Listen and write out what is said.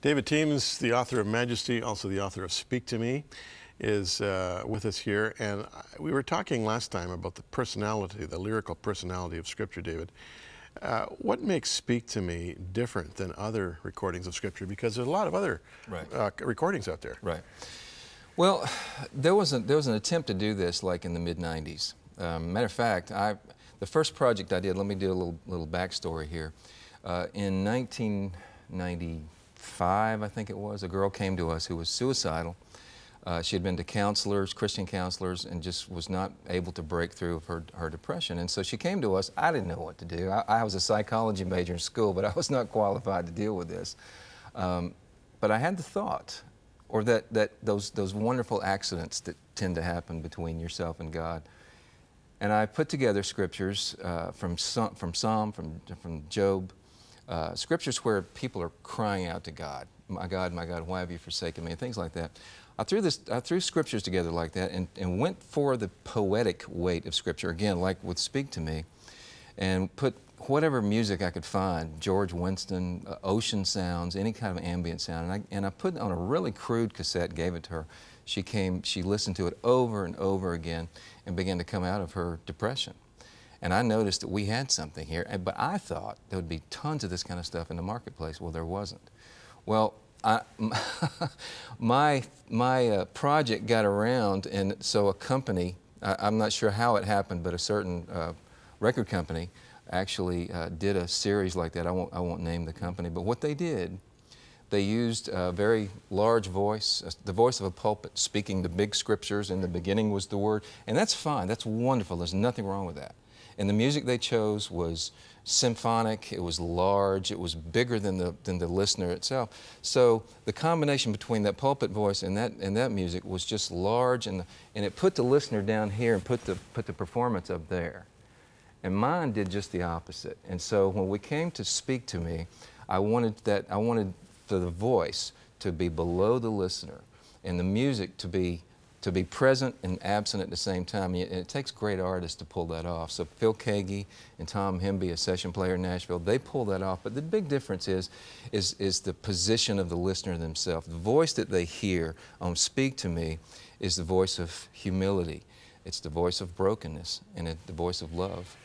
David Teems, the author of Majesty, also the author of Speak to Me, is with us here. And we were talking last time about the personality, the lyrical personality of Scripture, David. What makes Speak to Me different than other recordings of Scripture? Because there's a lot of other recordings out there. Right. Well, there was an attempt to do this like in the mid-90s. Matter of fact, the first project I did, let me do a little backstory here. In 1995, I think it was, a girl came to us who was suicidal. She had been to counselors, Christian counselors, and just was not able to break through of her depression. And so she came to us. I didn't know what to do. I was a psychology major in school, but I was not qualified to deal with this. But I had the thought, or those wonderful accidents that tend to happen between yourself and God. And I put together scriptures from Psalm, from Job, scriptures where people are crying out to God, my God, why have you forsaken me, and things like that. I threw scriptures together like that and went for the poetic weight of Scripture, again, like with Speak to Me, and put whatever music I could find, George Winston, ocean sounds, any kind of ambient sound, and I put it on a really crude cassette, gave it to her. She listened to it over and over again and began to come out of her depression. And I noticed that we had something here, but I thought there would be tons of this kind of stuff in the marketplace. Well, there wasn't. Well, my project got around, and so a company, I'm not sure how it happened, but a certain record company actually did a series like that. I won't name the company, but what they did, they used a very large voice, the voice of a pulpit, speaking the big scriptures. In the beginning was the Word, and that's fine, that's wonderful, there's nothing wrong with that. And the music they chose was symphonic, it was large, it was bigger than the listener itself. So the combination between that pulpit voice and that music was just large, and it put the listener down here and put the performance up there. And mine did just the opposite. And so when we came to Speak to Me, I wanted for the voice to be below the listener and the music to be present and absent at the same time. And it takes great artists to pull that off. So Phil Kagi and Tom Hemby, a session player in Nashville, they pull that off. But the big difference is the position of the listener themselves. The voice that they hear on Speak to Me is the voice of humility. It's the voice of brokenness and the voice of love.